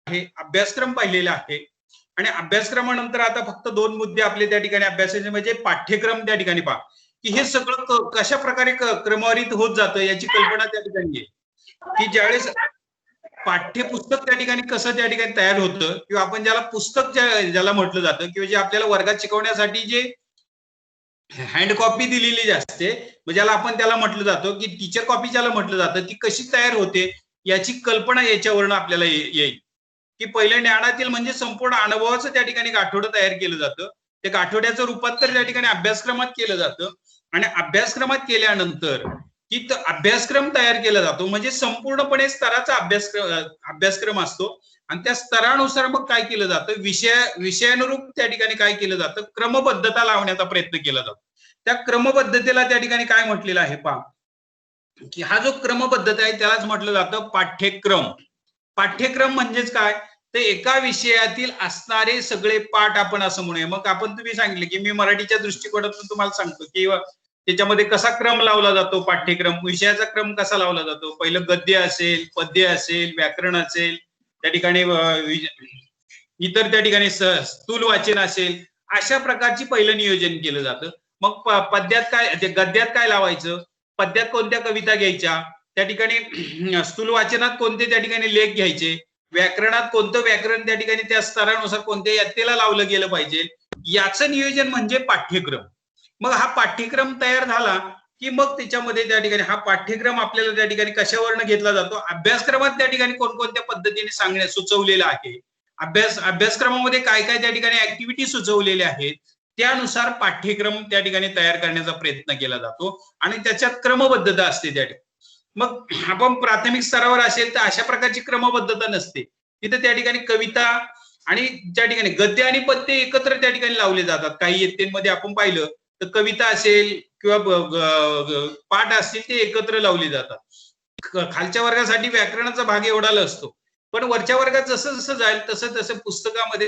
आहे, अभ्यासक्रम पाहिलेला आहे आणि अभ्यासक्रमानंतर आता फक्त 2 मुद्दे आपले त्या ठिकाणी अभ्यासाचे म्हणजे पाठ्यक्रम त्या ठिकाणी पहा की हे सगळं कशा प्रकारे क्रमवारीत होत जातं याची कल्पना त्या ठिकाणी आहे की ज्यावेळेस पाठ्यपुस्तक त्या ठिकाणी कसं त्या ठिकाणी तयार होतं किंवा आपण ज्याला पुस्तक ज्याला म्हटलं जातं किंवा जे आपल्याला वर्गात शिकवण्यासाठी जे हँड कॉपी दिलेली असते म्हणजे आपण त्याला म्हटलं जातं की टीचर कॉपी ज्याला म्हटलं जातं ती कशी तयार होते याची कल्पना याच्यावरनं आपल्याला येईल की पहिल्या ज्ञानातील म्हणजे संपूर्ण अनुभवाचं त्या ठिकाणी गाठोडं तयार केलं जातं त्या गाठोड्याचं रूपांतर त्या ठिकाणी अभ्यासक्रमात केलं जातं आणि अभ्यासक्रमात केल्यानंतर की अभ्यासक्रम तयार केला जातो म्हणजे संपूर्णपणे स्तराचा अभ्यासक्रम असतो आणि त्या स्तरानुसार मग काय केलं जातं विषयानुरूप त्या ठिकाणी काय केलं जातं क्रमबद्धता लावण्याचा प्रयत्न केला जातो त्या क्रमबद्धतेला त्या ठिकाणी काय म्हटलेलं आहे पहा की हा जो क्रमबद्धता आहे त्यालाच म्हटलं जातं पाठ्यक्रम पाठ्यक्रम म्हणजेच काय तर एका विषयातील असणारे सगळे पाठ आपण असं म्हणूया मग आपण तुम्ही सांगितले की मी मराठीच्या दृष्टिकोनातून तुम्हाला सांगतो की त्याच्यामध्ये कसा क्रम लावला जातो पाठ्यक्रम विषयाचा क्रम कसा लावला जातो पहिलं गद्य असेल पद्य असेल व्याकरण असेल त्या ठिकाणी इतर त्या ठिकाणी स्थूल वाचन असेल अशा प्रकारची पहिलं नियोजन केलं जातं मग पद्यात काय गद्यात काय लावायचं पद्यात कोणत्या कविता घ्यायच्या त्या ठिकाणी स्थूल वाचनात कोणते त्या ठिकाणी लेख घ्यायचे व्याकरणात कोणतं व्याकरण त्या ठिकाणी त्या स्तरानुसार कोणत्या यात्रेला लावलं गेलं पाहिजे याचं नियोजन म्हणजे पाठ्यक्रम मग हा पाठ्यक्रम तयार झाला की मग त्याच्यामध्ये त्या ठिकाणी हा पाठ्यक्रम आपल्याला त्या ठिकाणी कशावरनं घेतला जातो अभ्यासक्रमात त्या ठिकाणी कोणकोणत्या पद्धतीने सुचवलेलं आहे अभ्यासक्रमामध्ये काय काय त्या ठिकाणी ऍक्टिव्हिटी सुचवलेल्या आहेत त्यानुसार पाठ्यक्रम त्या ठिकाणी तयार करण्याचा प्रयत्न केला जातो आणि त्याच्यात क्रमबद्धता असते त्या ठिकाणी मग आपण प्राथमिक स्तरावर असेल तर अशा प्रकारची क्रमबद्धता नसते तिथे त्या ठिकाणी कविता आणि त्या ठिकाणी गद्य आणि पद्य एकत्र त्या ठिकाणी लावले जातात काही इयत्तेमध्ये आपण पाहिलं तर कविता असेल किंवा पाठ असतील ते एकत्र लावले जातात खालच्या वर्गासाठी व्याकरणाचा भाग एवढा असतो पण वरच्या वर्गात जसं जसं जाईल तसं तसं पुस्तकामध्ये